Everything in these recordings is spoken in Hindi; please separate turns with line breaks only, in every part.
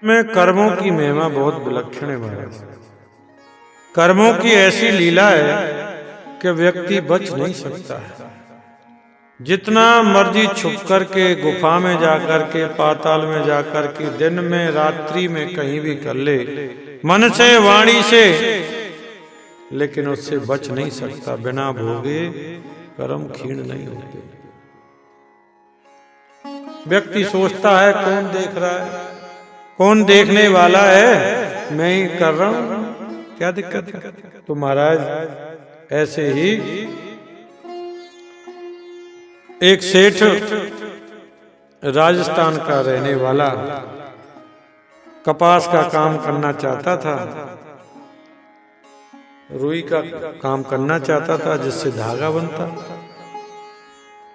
में कर्मों की महिमा बहुत विलक्षण है महाराज। कर्मों की ऐसी लीला है कि व्यक्ति बच नहीं सकता है। जितना मर्जी छुप करके गुफा में जाकर के, पाताल में जाकर के, दिन में रात्रि में कहीं भी कर ले, मन से वाणी से, लेकिन उससे बच नहीं सकता। बिना भोगे कर्म क्षीण नहीं होते। व्यक्ति सोचता है कौन देख रहा है, कौन देखने वाला है, मैं ही कर रहा हूं, क्या दिक्कत है। तो महाराज ऐसे ही एक सेठ राजस्थान का रहने वाला कपास का काम करना चाहता था, रुई का काम करना चाहता था जिससे धागा बनता।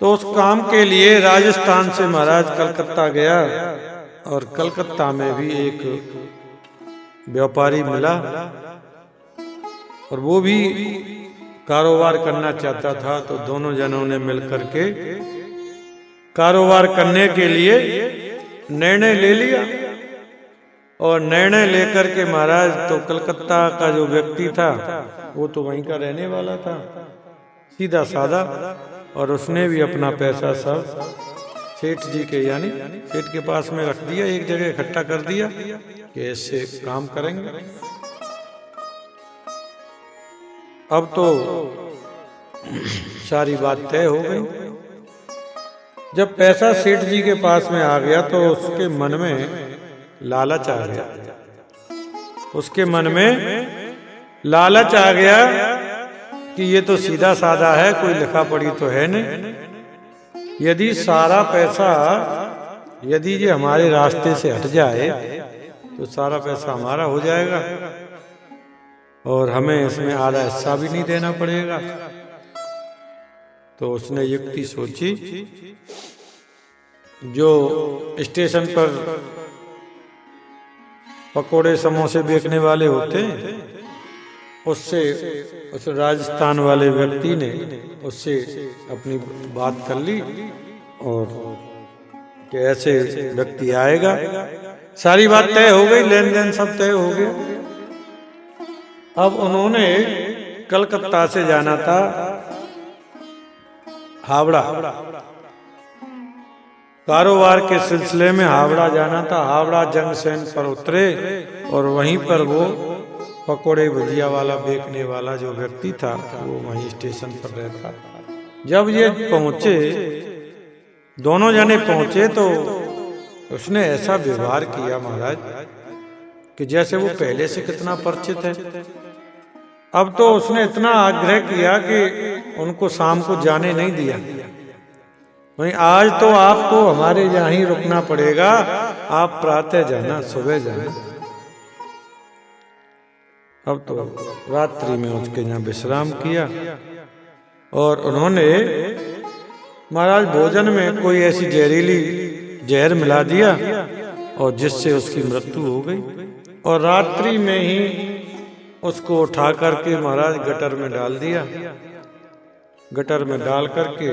तो उस काम के लिए राजस्थान से महाराज कलकत्ता गया और कलकत्ता में भी एक व्यापारी मिला और वो भी कारोबार करना चाहता था। तो दोनों जनों ने मिलकर के कारोबार करने के लिए निर्णय ले लिया और निर्णय लेकर के महाराज तो कलकत्ता का जो व्यक्ति था वो तो वहीं का रहने वाला था, सीधा साधा, और उसने भी अपना पैसा सब सेठ जी के यानी सेठ के पास में रख दिया, एक जगह इकट्ठा कर दिया कि ऐसे काम करेंगे। अब तो सारी बात तय हो गई। जब पैसा सेठ जी के पास में आ गया तो उसके मन में लालच आ गया, उसके मन में लालच आ गया कि ये तो सीधा साधा है, कोई लिखा पढ़ी तो है नहीं। यदि सारा पैसा यदि ये हमारे रास्ते से हट जाए तो सारा पैसा हमारा हो जाएगा और हमें इसमें आधा हिस्सा भी नहीं देना पड़ेगा। तो उसने युक्ति सोची, जो स्टेशन पर पकोड़े समोसे बेचने वाले होते हैं उससे, उस राजस्थान वाले व्यक्ति ने उससे अपनी बात कर ली और कि ऐसे व्यक्ति आएगा। सारी बात तय हो गई, लेन देन सब तय हो गया। अब उन्होंने कलकत्ता से जाना था हावड़ा, कारोबार के सिलसिले में हावड़ा जाना था। हावड़ा जंक्शन पर उतरे और वहीं पर वो पकोड़े भजिया वाला बेचने वाला जो व्यक्ति था वो वहीं स्टेशन पर रहता। जब ये पहुंचे, दोनों जने पहुंचे, तो उसने ऐसा व्यवहार किया महाराज कि जैसे वो पहले से कितना परिचित है। अब तो उसने इतना आग्रह किया कि उनको शाम को जाने नहीं दिया। वहीं आज तो आपको हमारे यहाँ ही रुकना पड़ेगा, आप प्रातः जाना, सुबह जाना। अब तो रात्रि में उसके यहाँ विश्राम किया और उन्होंने महाराज भोजन में कोई ऐसी जहरीली जहर मिला दिया और जिससे उसकी मृत्यु हो गई। और रात्रि में ही उसको उठा करके महाराज गटर में डाल दिया। गटर में डाल करके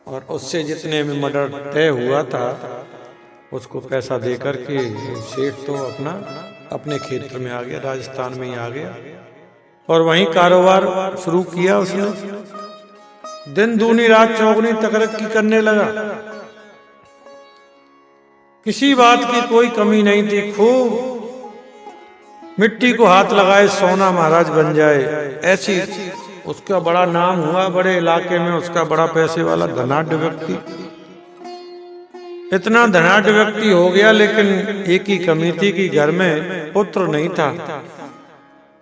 और उससे जितने में मर्डर तय हुआ था उसको पैसा दे करके सेठ तो अपने क्षेत्र में आ गया, राजस्थान में ही आ गया और वहीं कारोबार शुरू किया उसने। दिन दूनी रात चौगुनी तरक्की करने लगा, किसी बात की कोई कमी नहीं थी। खूब मिट्टी को हाथ लगाए सोना महाराज बन जाए, ऐसी उसका बड़ा नाम हुआ बड़े इलाके में। उसका बड़ा पैसे वाला धनाढ्य व्यक्ति, इतना धनाढ्य व्यक्ति हो गया, लेकिन एक ही कमी थी कि घर में पुत्र नहीं था,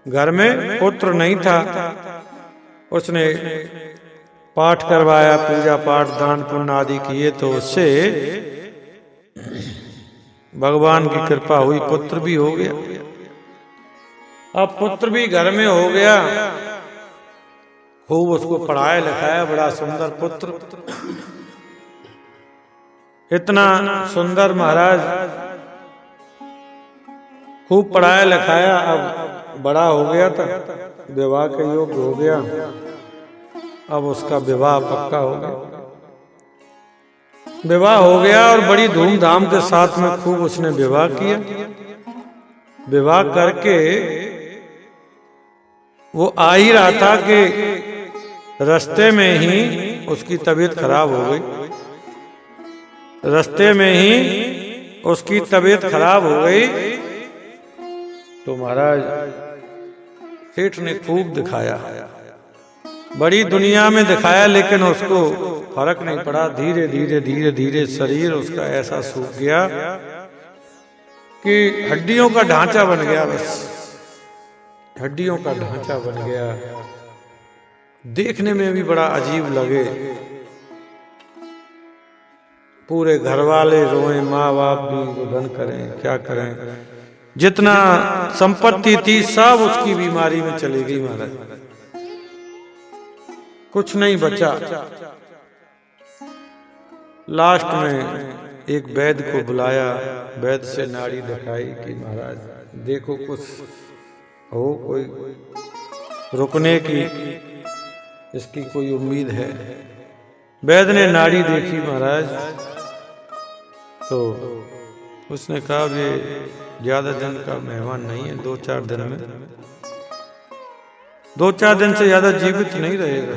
घर में पुत्र नहीं था। उसने पाठ करवाया, पूजा पाठ दान पुण्य आदि किए, तो उससे भगवान की कृपा हुई, पुत्र भी हो गया। अब पुत्र भी घर में हो गया, खूब उसको पढ़ाया लिखाया, बड़ा सुंदर पुत्र, इतना सुंदर महाराज, खूब पढ़ाया लिखाया। अब बड़ा हो गया था, विवाह के योग्य हो गया। अब उसका विवाह पक्का हो गया। विवाह हो गया और बड़ी धूमधाम के साथ में खूब उसने विवाह किया। विवाह करके वो आ ही रहा था कि रास्ते में ही उसकी तबीयत खराब हो गई। रास्ते में ही उसकी तबीयत खराब हो गई तो महाराज सेठ ने खूब दिखाया, बड़ी दुनिया में दिखाया, लेकिन उसको फर्क नहीं पड़ा। धीरे धीरे धीरे धीरे शरीर उसका ऐसा सूख गया कि हड्डियों का ढांचा बन गया। बस हड्डियों का ढांचा बन गया, देखने में भी बड़ा अजीब लगे। पूरे घर वाले रोए, माँ बाप भी रुदन करें, क्या करें। जितना संपत्ति थी सब उसकी बीमारी में चली गई महाराज, कुछ नहीं बचा। लास्ट में एक वैद्य को बुलाया, वैद्य से नाड़ी दिखाई कि महाराज देखो कुछ हो, कोई रुकने की इसकी कोई उम्मीद है। वैद्य ने नाड़ी देखी महाराज तो उसने कहा ये ज्यादा दिन का मेहमान नहीं है, 2-4 दिन में, 2-4 दिन से ज्यादा जीवित नहीं रहेगा।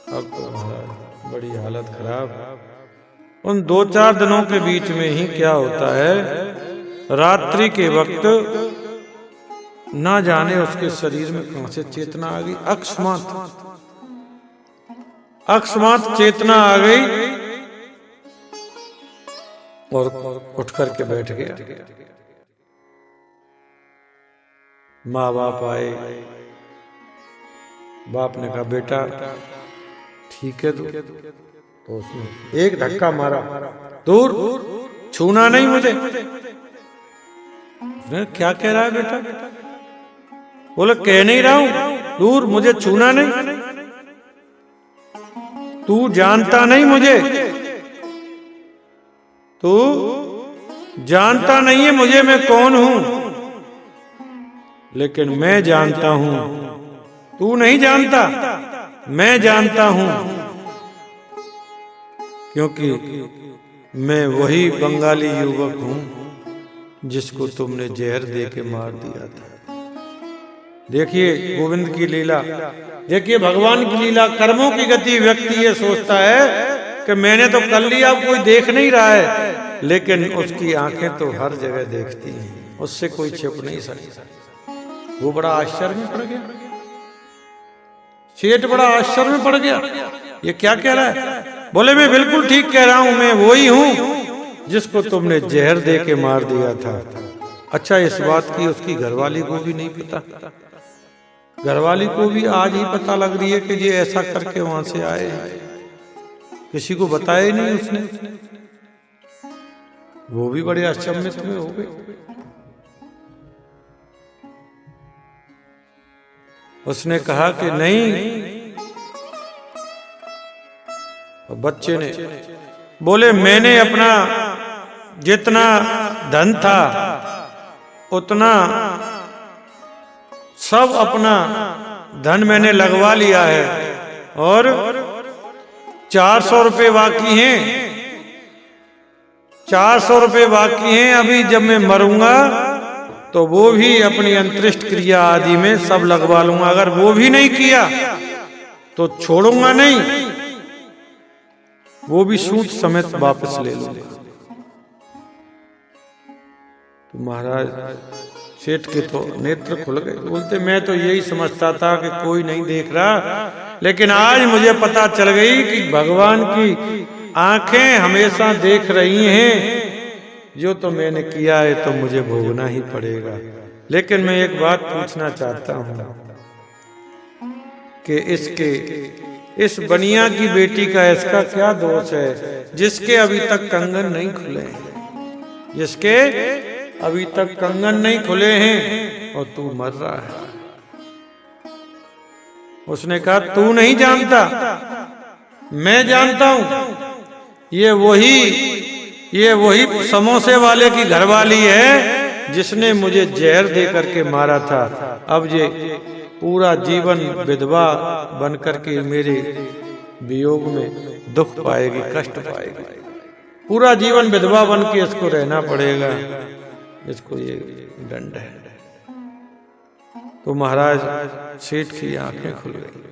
अब तो महाराज बड़ी हालत खराब। उन 2-4 दिनों के बीच में ही क्या होता है, रात्रि के वक्त ना जाने उसके शरीर में कहां से चेतना आ गई। अकस्मात चेतना आ गई और उठ करके बैठ गया। माँ बाप आए, बाप ने कहा बेटा ठीक है तो उसने एक धक्का मारा, दूर, छूना नहीं मुझे। क्या कह रहा है बेटा? बोले कह नहीं रहा हूं, दूर, मुझे छूना नहीं, तू जानता नहीं मुझे, तू जानता नहीं है मुझे, मैं कौन हूं, लेकिन मैं जानता हूं। तू नहीं जानता, मैं जानता हूं, क्योंकि मैं वही बंगाली युवक हूं जिसको तुमने जहर दे के मार दिया था। देखिए गोविंद की लीला, देखिए भगवान की लीला, कर्मों की गति। व्यक्ति ये सोचता है कि मैंने तो कर लिया, कोई देख नहीं रहा है, लेकिन उसकी आंखें तो हर जगह देखती हैं, उससे कोई छिप नहीं सकता। वो बड़ा आश्चर्य में पड़ गया, सेठ बड़ा आश्चर्य में पड़ गया, ये क्या कह रहा है? बोले मैं बिल्कुल ठीक कह रहा हूं, मैं वही हूं जिसको तुमने जहर दे के मार दिया था। अच्छा, इस बात की उसकी घरवाली को भी नहीं पता। घरवाली को भी आज ही पता लग रही है कि ये ऐसा करके वहां से आए, किसी को बताया ही नहीं उसने। वो भी बड़े अचंभित में हो गए। उसने कहा कि नहीं, बच्चे ने बोले मैंने अपना जितना धन था उतना सब अपना धन मैंने लगवा लिया है और 400 रुपये बाकी हैं, 400 रुपये बाकी हैं। अभी जब मैं मरूंगा तो वो भी अपनी अंतरिष्ट क्रिया आदि में सब लगवा लूंगा। अगर वो भी नहीं किया तो छोड़ूंगा नहीं, वो भी सूद समेत वापस ले लूंगा। तो महाराज सेठ के तो नेत्र खुल गए। बोलते मैं तो यही समझता था कि कोई नहीं देख रहा, लेकिन आज मुझे पता चल गई कि भगवान की आंखें हमेशा देख रही हैं। जो तो मैंने किया है तो मुझे भोगना ही पड़ेगा। लेकिन मैं एक बात पूछना चाहता हूं कि इस बनिया की बेटी का इसका क्या दोष है जिसके अभी तक कंगन नहीं खुले हैं, जिसके अभी तक कंगन नहीं खुले हैं और तू मर रहा है। उसने कहा तू नहीं जानता, मैं जानता हूं। ये वही समोसे वाले की घरवाली है जिसने मुझे जहर दे करके मारा था। अब ये पूरा जीवन विधवा बन करके मेरे वियोग में दुख पाएगी, कष्ट पाएगी, पूरा जीवन विधवा बन के इसको रहना पड़ेगा, इसको ये दंड है। तो महाराज सेठ की आंखें खुल गई।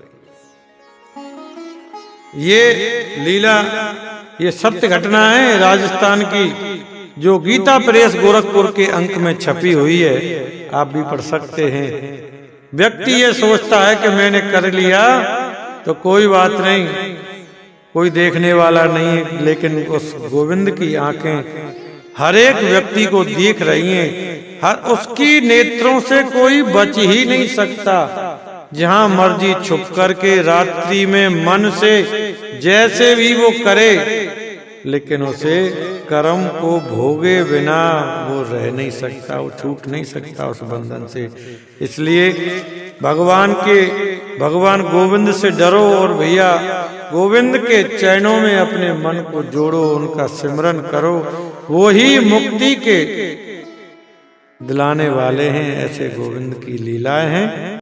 ये लीला, ये सत्य घटना है राजस्थान की, जो गीता प्रेस गोरखपुर के अंक में छपी हुई है, आप भी पढ़ सकते हैं। व्यक्ति ये सोचता है कि मैंने कर लिया तो कोई बात नहीं, कोई देखने वाला नहीं है, लेकिन उस गोविंद की आंखें हर एक व्यक्ति को देख रही हैं, हर उसकी नेत्रों से कोई बच ही नहीं सकता। जहां मर्जी छुप करके रात्रि में मन से जैसे भी वो करे, लेकिन उसे कर्म को भोगे बिना वो रह नहीं सकता, वो छूट नहीं सकता उस बंधन से। इसलिए भगवान गोविंद से डरो और भैया गोविंद के चरणों में अपने मन को जोड़ो, उनका सिमरन करो, वो ही मुक्ति के दिलाने वाले हैं। ऐसे गोविंद की लीलाएं हैं।